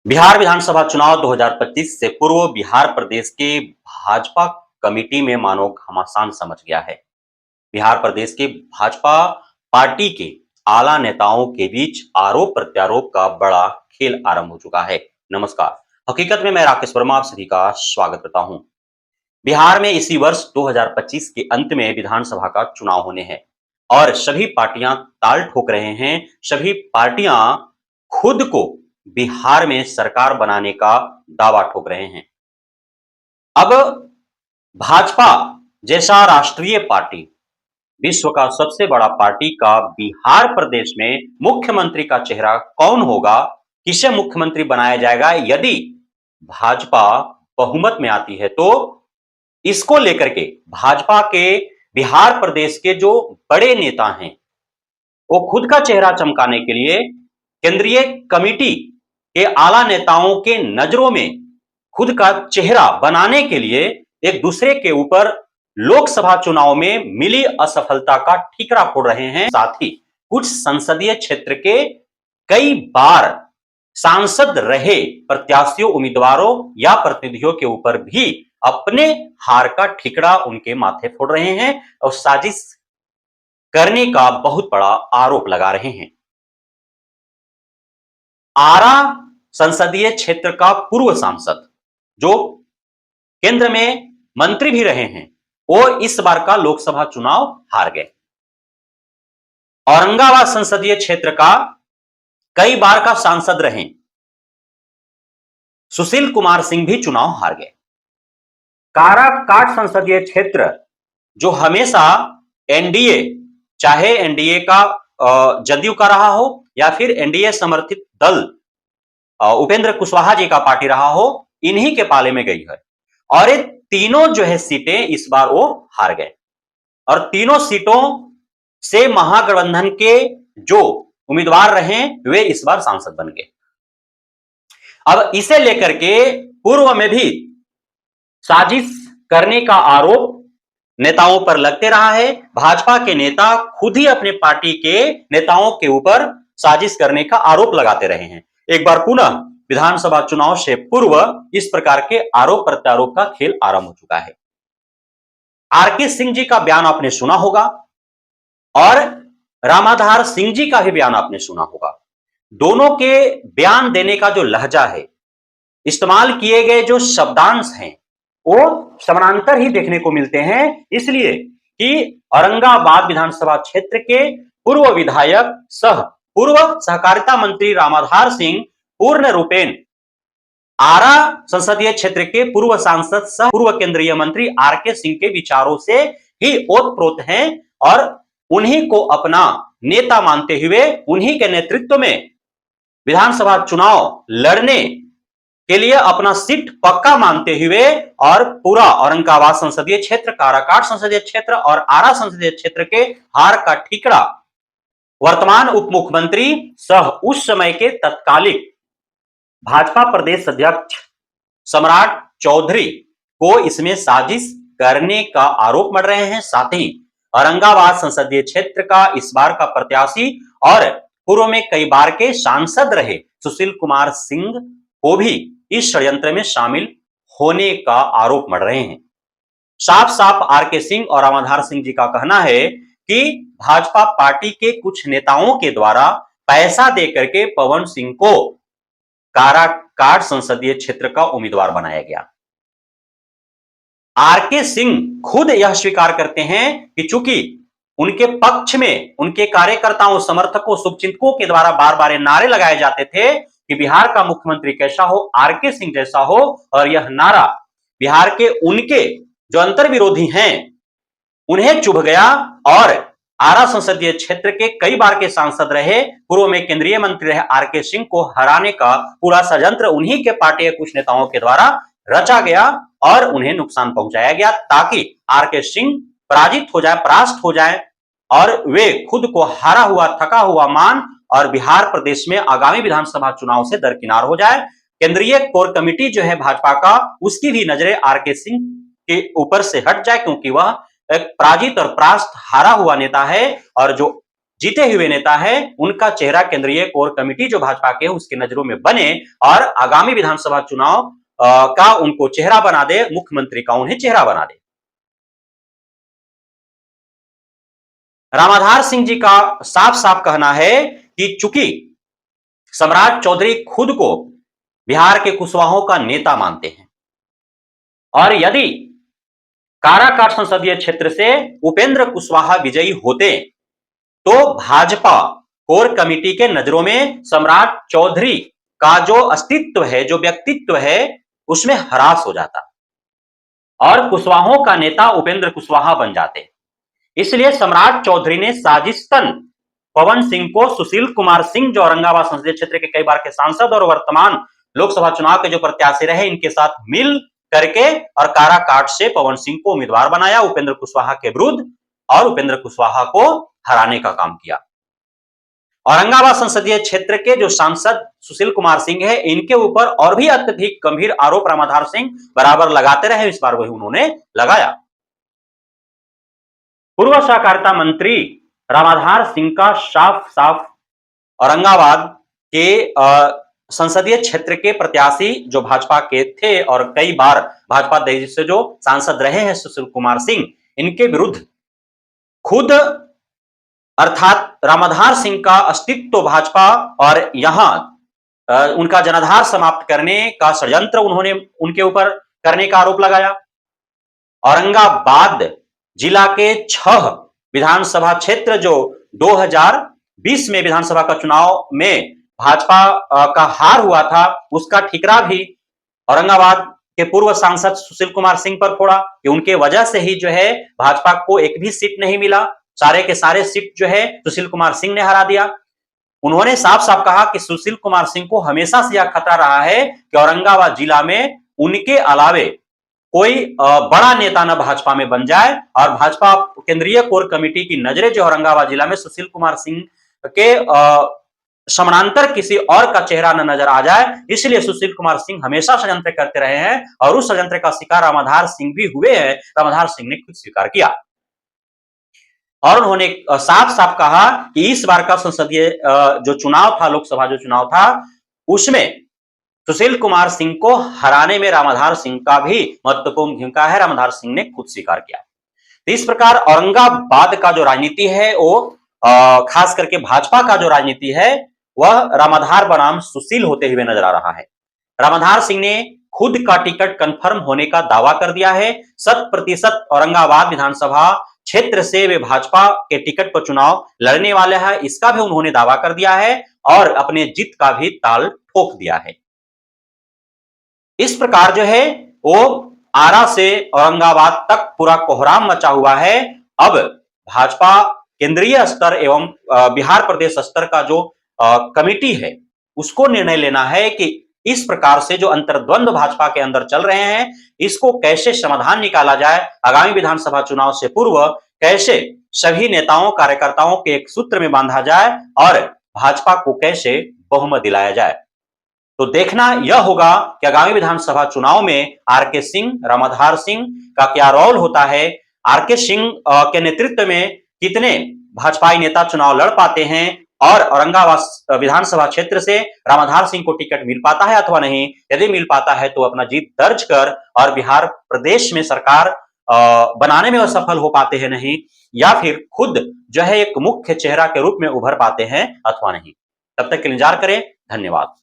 बिहार विधानसभा चुनाव 2025 से पूर्व बिहार प्रदेश के भाजपा कमेटी में मानो घमासान समझ गया है। बिहार प्रदेश के भाजपा पार्टी के आला नेताओं के बीच आरोप प्रत्यारोप का बड़ा खेल आरंभ हो चुका है। नमस्कार, हकीकत में मैं राकेश वर्मा आप सभी का स्वागत करता हूं। बिहार में इसी वर्ष 2025 के अंत में विधानसभा का चुनाव होने हैं और सभी पार्टियां ताल ठोक रहे हैं। सभी पार्टियां खुद को बिहार में सरकार बनाने का दावा ठोक रहे हैं। अब भाजपा जैसा राष्ट्रीय पार्टी, विश्व का सबसे बड़ा पार्टी का बिहार प्रदेश में मुख्यमंत्री का चेहरा कौन होगा, किसे मुख्यमंत्री बनाया जाएगा यदि भाजपा बहुमत में आती है, तो इसको लेकर के भाजपा के बिहार प्रदेश के जो बड़े नेता हैं, वो खुद का चेहरा चमकाने के लिए केंद्रीय कमेटी के आला नेताओं के नजरों में खुद का चेहरा बनाने के लिए एक दूसरे के ऊपर लोकसभा चुनाव में मिली असफलता का ठीकरा फोड़ रहे हैं। साथ ही कुछ संसदीय क्षेत्र के कई बार सांसद रहे प्रत्याशियों, उम्मीदवारों या प्रतिनिधियों के ऊपर भी अपने हार का ठीकरा उनके माथे फोड़ रहे हैं और साजिश करने का बहुत बड़ा आरोप लगा रहे हैं। आरा संसदीय क्षेत्र का पूर्व सांसद जो केंद्र में मंत्री भी रहे हैं, वो इस बार का लोकसभा चुनाव हार गए। औरंगाबाद संसदीय क्षेत्र का कई बार का सांसद रहे सुशील कुमार सिंह भी चुनाव हार गए। काराकाट संसदीय क्षेत्र जो हमेशा एनडीए, चाहे एनडीए का जदयू का रहा हो या फिर एनडीए समर्थित दल उपेंद्र कुशवाहा जी का पार्टी रहा हो, इन्हीं के पाले में गई है और ये तीनों जो है सीटें इस बार वो हार गए और तीनों सीटों से महागठबंधन के जो उम्मीदवार रहे वे इस बार सांसद बन गए। अब इसे लेकर के पूर्व में भी साजिश करने का आरोप नेताओं पर लगते रहा है। भाजपा के नेता खुद ही अपने पार्टी के नेताओं के ऊपर साजिश करने का आरोप लगाते रहे हैं। एक बार पुनः विधानसभा चुनाव से पूर्व इस प्रकार के आरोप प्रत्यारोप का खेल आरंभ हो चुका है। आरके सिंह जी का बयान आपने सुना होगा और रामाधार सिंह जी का भी बयान आपने सुना होगा। दोनों के बयान देने का जो लहजा है, इस्तेमाल किए गए जो शब्दांश हैं, वो समानांतर ही देखने को मिलते हैं। इसलिए कि औरंगाबाद विधानसभा क्षेत्र के पूर्व विधायक सह पूर्व सहकारिता मंत्री रामाधार सिंह पूर्ण रूपेण आरा संसदीय क्षेत्र के पूर्व सांसद सह पूर्व केंद्रीय मंत्री आरके सिंह के विचारों से ही ओतप्रोत हैं और उन्हीं को अपना नेता मानते हुए उन्हीं के नेतृत्व में विधानसभा चुनाव लड़ने के लिए अपना सीट पक्का मानते हुए और पूरा औरंगाबाद संसदीय क्षेत्र, काराकाट संसदीय क्षेत्र और आरा संसदीय क्षेत्र के हार का ठीकरा वर्तमान उप मुख्यमंत्री सह उस समय के तत्कालिक भाजपा प्रदेश अध्यक्ष सम्राट चौधरी को इसमें साजिश करने का आरोप मढ़ रहे हैं। साथ ही औरंगाबाद संसदीय क्षेत्र का इस बार का प्रत्याशी और पूर्व में कई बार के सांसद रहे सुशील कुमार सिंह को भी इस षड्यंत्र में शामिल होने का आरोप मढ़ रहे हैं। साफ साफ आरके सिंह और रामाधार सिंह जी का कहना है कि भाजपा पार्टी के कुछ नेताओं के द्वारा पैसा देकर के पवन सिंह को काराकाट संसदीय क्षेत्र का उम्मीदवार बनाया गया। आरके सिंह खुद यह स्वीकार करते हैं कि चूंकि उनके पक्ष में उनके कार्यकर्ताओं, समर्थकों, शुभचिंतकों के द्वारा बार बार नारे लगाए जाते थे कि बिहार का मुख्यमंत्री कैसा हो, आरके सिंह जैसा हो, और यह नारा बिहार के उनके जो अंतर विरोधी हैं उन्हें चुभ गया और आरा संसदीय क्षेत्र के कई बार के सांसद रहे, पूर्व में केंद्रीय मंत्री रहे आरके सिंह को हराने का पूरा षड्यंत्र उन्हीं के पार्टी के कुछ नेताओं के द्वारा रचा गया और उन्हें नुकसान पहुंचाया गया ताकि आरके सिंह पराजित हो जाए, परास्त हो जाए और वे खुद को हारा हुआ, थका हुआ मान और बिहार प्रदेश में आगामी विधानसभा चुनाव से दरकिनार हो जाए। केंद्रीय कोर कमेटी जो है भाजपा का, उसकी भी नजरें आरके सिंह के ऊपर से हट जाए क्योंकि वह एक पराजित और परास्त हारा हुआ नेता है और जो जीते हुए नेता है उनका चेहरा केंद्रीय कोर कमेटी जो भाजपा के उसके नजरों में बने और आगामी विधानसभा चुनाव का उनको चेहरा बना दे, मुख्यमंत्री का उन्हें चेहरा बना दे। रामाधार सिंह जी का साफ साफ कहना है कि चूंकि सम्राट चौधरी खुद को बिहार के कुशवाहों का नेता मानते हैं और यदि काराकाट संसदीय क्षेत्र से उपेंद्र कुशवाहा विजयी होते तो भाजपा कोर कमेटी के नजरों में सम्राट चौधरी का जो अस्तित्व है, जो व्यक्तित्व है, उसमें ह्रास हो जाता और कुशवाहों का नेता उपेंद्र कुशवाहा बन जाते। इसलिए सम्राट चौधरी ने साजिशतन पवन सिंह को सुशील कुमार सिंह जो औरंगाबाद संसदीय क्षेत्र के कई बार के सांसद और वर्तमान लोकसभा चुनाव के जो प्रत्याशी रहे, इनके साथ मिल करके और काराकाट से पवन सिंह को उम्मीदवार बनाया उपेंद्र कुशवाहा के विरुद्ध और उपेंद्र कुशवाहा को हराने का काम किया। औरंगाबाद संसदीय क्षेत्र के जो सांसद सुशील कुमार सिंह है, इनके ऊपर और भी अत्यधिक गंभीर आरोप रामाधार सिंह बराबर लगाते रहे, इस बार वही उन्होंने लगाया। पूर्व सहकारिता मंत्री रामाधार सिंह का साफ साफ औरंगाबाद के संसदीय क्षेत्र के प्रत्याशी जो भाजपा के थे और कई बार भाजपा से जो सांसद रहे हैं सुशील कुमार सिंह, इनके विरुद्ध खुद अर्थात रामाधार सिंह का अस्तित्व भाजपा और यहां उनका जनाधार समाप्त करने का षड्यंत्र उन्होंने उनके ऊपर करने का आरोप लगाया। औरंगाबाद जिला के 6 विधानसभा क्षेत्र जो 2020 में विधानसभा का चुनाव में भाजपा का हार हुआ था, उसका ठिकरा भी औरंगाबाद के पूर्व सांसद सुशील कुमार सिंह पर फोड़ा कि उनके वजह से ही जो है भाजपा को एक भी सीट नहीं मिला, सारे के सारे सीट जो है सुशील कुमार सिंह ने हरा दिया। उन्होंने साफ साफ कहा कि सुशील कुमार सिंह को हमेशा से यह खतरा रहा है कि औरंगाबाद जिला में उनके अलावे कोई बड़ा नेता न भाजपा में बन जाए और भाजपा केंद्रीय कोर कमेटी की नजरें जो औरंगाबाद जिला में सुशील कुमार सिंह के समानांतर किसी और का चेहरा न नजर आ जाए, इसलिए सुशील कुमार सिंह हमेशा षड्यंत्र करते रहे हैं और उस षड्यंत्र का शिकार रामाधार सिंह भी हुए हैं। रामाधार सिंह ने खुद स्वीकार किया और उन्होंने साफ साफ कहा कि इस बार का संसदीय जो चुनाव था, लोकसभा जो चुनाव था, उसमें सुशील कुमार सिंह को हराने में रामाधार सिंह का भी महत्वपूर्ण भूमिका है, रामाधार सिंह ने खुद स्वीकार किया। तो इस प्रकार औरंगाबाद का जो राजनीति है वो खास करके भाजपा का जो राजनीति है वह रामाधार बनाम सुशील होते हुए नजर आ रहा है। रामाधार सिंह ने खुद का टिकट कंफर्म होने का दावा कर दिया है। 100% औरंगाबाद विधानसभा क्षेत्र से वे भाजपा के टिकट पर चुनाव लड़ने वाले हैं, इसका भी उन्होंने दावा कर दिया है और अपने जीत का भी ताल ठोक दिया है। इस प्रकार जो है वो आरा से औरंगाबाद तक पूरा कोहराम मचा हुआ है। अब भाजपा केंद्रीय स्तर एवं बिहार प्रदेश स्तर का जो कमेटी है उसको निर्णय लेना है कि इस प्रकार से जो अंतर्द्वंद भाजपा के अंदर चल रहे हैं, इसको कैसे समाधान निकाला जाए, आगामी विधानसभा चुनाव से पूर्व कैसे सभी नेताओं कार्यकर्ताओं के एक सूत्र में बांधा जाए और भाजपा को कैसे बहुमत दिलाया जाए। तो देखना यह होगा कि आगामी विधानसभा चुनाव में आरके सिंह, रामाधार सिंह का क्या रोल होता है, आरके सिंह के नेतृत्व में कितने भाजपाई नेता चुनाव लड़ पाते हैं और औरंगाबाद विधानसभा क्षेत्र से रामाधार सिंह को टिकट मिल पाता है अथवा नहीं। यदि मिल पाता है तो अपना जीत दर्ज कर और बिहार प्रदेश में सरकार बनाने में असफल हो पाते हैं नहीं, या फिर खुद जो है एक मुख्य चेहरा के रूप में उभर पाते हैं अथवा नहीं। तब तक के इंतजार करें। धन्यवाद।